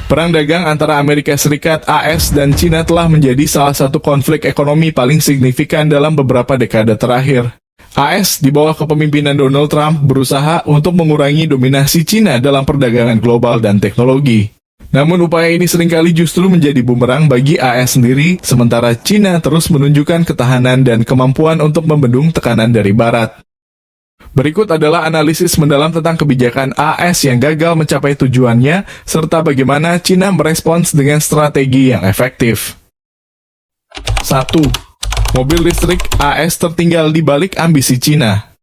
Perang dagang antara Amerika Serikat, AS, dan Cina telah menjadi salah satu konflik ekonomi paling signifikan dalam beberapa dekade terakhir. AS di bawah kepemimpinan Donald Trump berusaha untuk mengurangi dominasi Cina dalam perdagangan global dan teknologi. Namun upaya ini seringkali justru menjadi bumerang bagi AS sendiri, sementara Cina terus menunjukkan ketahanan dan kemampuan untuk membendung tekanan dari Barat. Berikut adalah analisis mendalam tentang kebijakan AS yang gagal mencapai tujuannya, serta bagaimana Cina merespons dengan strategi yang efektif. 1. Mobil listrik AS tertinggal di balik ambisi Cina.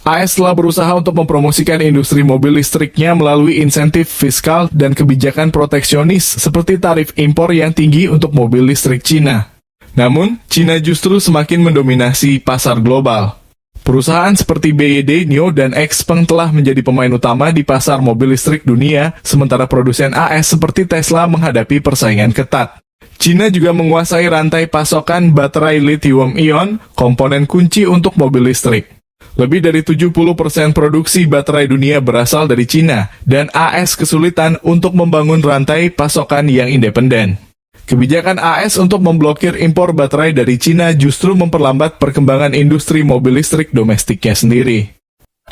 AS telah berusaha untuk mempromosikan industri mobil listriknya melalui insentif fiskal dan kebijakan proteksionis seperti tarif impor yang tinggi untuk mobil listrik Cina. Namun, Cina justru semakin mendominasi pasar global. Perusahaan seperti BYD, NIO, dan XPeng telah menjadi pemain utama di pasar mobil listrik dunia, sementara produsen AS seperti Tesla menghadapi persaingan ketat. Cina juga menguasai rantai pasokan baterai lithium-ion, komponen kunci untuk mobil listrik. Lebih dari 70% produksi baterai dunia berasal dari Cina, dan AS kesulitan untuk membangun rantai pasokan yang independen. Kebijakan AS untuk memblokir impor baterai dari Cina justru memperlambat perkembangan industri mobil listrik domestiknya sendiri.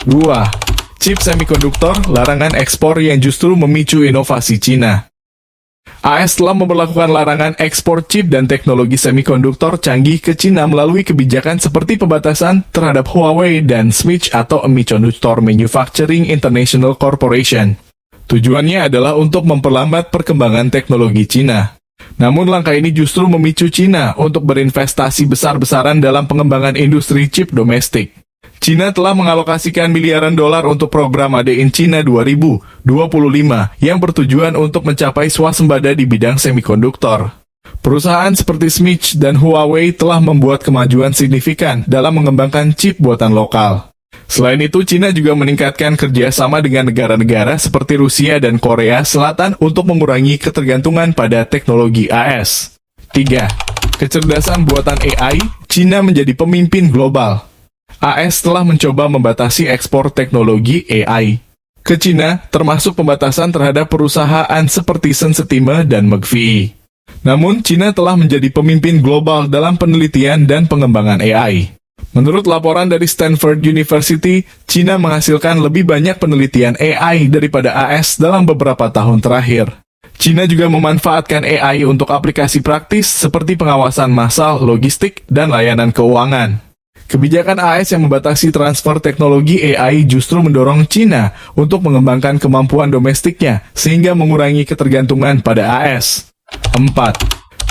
2. Chip semikonduktor, larangan ekspor yang justru memicu inovasi Cina. AS telah memperlakukan larangan ekspor chip dan teknologi semikonduktor canggih ke Cina melalui kebijakan seperti pembatasan terhadap Huawei dan SMIC atau Semiconductor Manufacturing International Corporation. Tujuannya adalah untuk memperlambat perkembangan teknologi Cina. Namun langkah ini justru memicu Cina untuk berinvestasi besar-besaran dalam pengembangan industri chip domestik. Cina telah mengalokasikan miliaran dolar untuk program Made in China 2025 yang bertujuan untuk mencapai swasembada di bidang semikonduktor. Perusahaan seperti SMIC dan Huawei telah membuat kemajuan signifikan dalam mengembangkan chip buatan lokal. Selain itu, Cina juga meningkatkan kerjasama dengan negara-negara seperti Rusia dan Korea Selatan untuk mengurangi ketergantungan pada teknologi AS. 3. Kecerdasan buatan AI, Cina menjadi pemimpin global. AS telah mencoba membatasi ekspor teknologi AI ke Cina, termasuk pembatasan terhadap perusahaan seperti Sensitime dan McVie. Namun, Cina telah menjadi pemimpin global dalam penelitian dan pengembangan AI. Menurut laporan dari Stanford University, Cina menghasilkan lebih banyak penelitian AI daripada AS dalam beberapa tahun terakhir. Cina juga memanfaatkan AI untuk aplikasi praktis seperti pengawasan massal, logistik, dan layanan keuangan. Kebijakan AS yang membatasi transfer teknologi AI justru mendorong Cina untuk mengembangkan kemampuan domestiknya sehingga mengurangi ketergantungan pada AS. 4.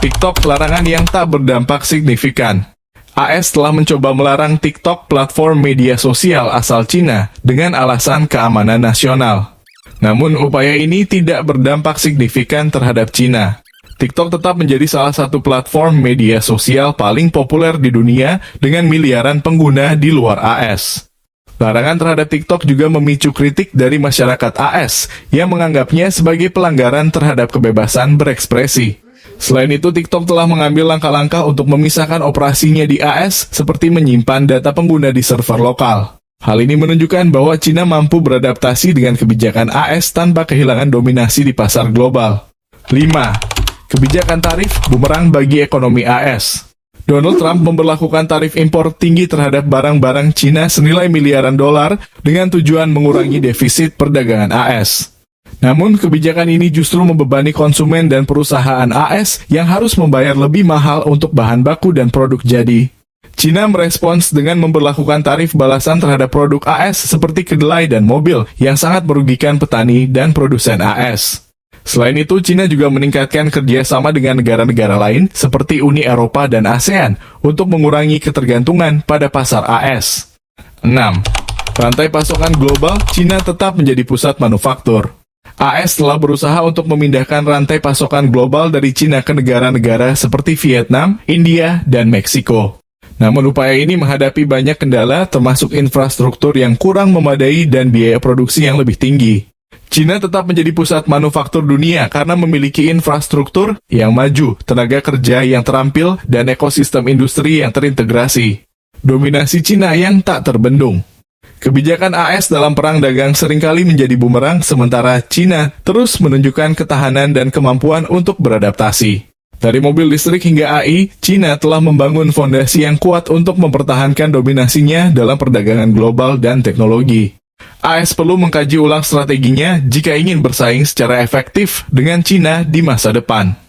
TikTok larangan yang tak berdampak signifikan. AS telah mencoba melarang TikTok, platform media sosial asal Cina, dengan alasan keamanan nasional. Namun upaya ini tidak berdampak signifikan terhadap Cina. TikTok tetap menjadi salah satu platform media sosial paling populer di dunia dengan miliaran pengguna di luar AS. Larangan terhadap TikTok juga memicu kritik dari masyarakat AS yang menganggapnya sebagai pelanggaran terhadap kebebasan berekspresi. Selain itu, TikTok telah mengambil langkah-langkah untuk memisahkan operasinya di AS seperti menyimpan data pengguna di server lokal. Hal ini menunjukkan bahwa Cina mampu beradaptasi dengan kebijakan AS tanpa kehilangan dominasi di pasar global. 5. Kebijakan tarif bumerang bagi ekonomi AS. Donald Trump memberlakukan tarif impor tinggi terhadap barang-barang Cina senilai miliaran dolar dengan tujuan mengurangi defisit perdagangan AS. Namun, kebijakan ini justru membebani konsumen dan perusahaan AS yang harus membayar lebih mahal untuk bahan baku dan produk jadi. Cina merespons dengan memberlakukan tarif balasan terhadap produk AS seperti kedelai dan mobil yang sangat merugikan petani dan produsen AS. Selain itu, Cina juga meningkatkan kerjasama dengan negara-negara lain seperti Uni Eropa dan ASEAN untuk mengurangi ketergantungan pada pasar AS. 6. Rantai pasokan global, Cina tetap menjadi pusat manufaktur. AS telah berusaha untuk memindahkan rantai pasokan global dari Cina ke negara-negara seperti Vietnam, India, dan Meksiko. Namun upaya ini menghadapi banyak kendala termasuk infrastruktur yang kurang memadai dan biaya produksi yang lebih tinggi. Cina tetap menjadi pusat manufaktur dunia karena memiliki infrastruktur yang maju, tenaga kerja yang terampil, dan ekosistem industri yang terintegrasi. Dominasi Cina yang tak terbendung. Kebijakan AS dalam perang dagang seringkali menjadi bumerang, sementara China terus menunjukkan ketahanan dan kemampuan untuk beradaptasi. Dari mobil listrik hingga AI, China telah membangun fondasi yang kuat untuk mempertahankan dominasinya dalam perdagangan global dan teknologi. AS perlu mengkaji ulang strateginya jika ingin bersaing secara efektif dengan China di masa depan.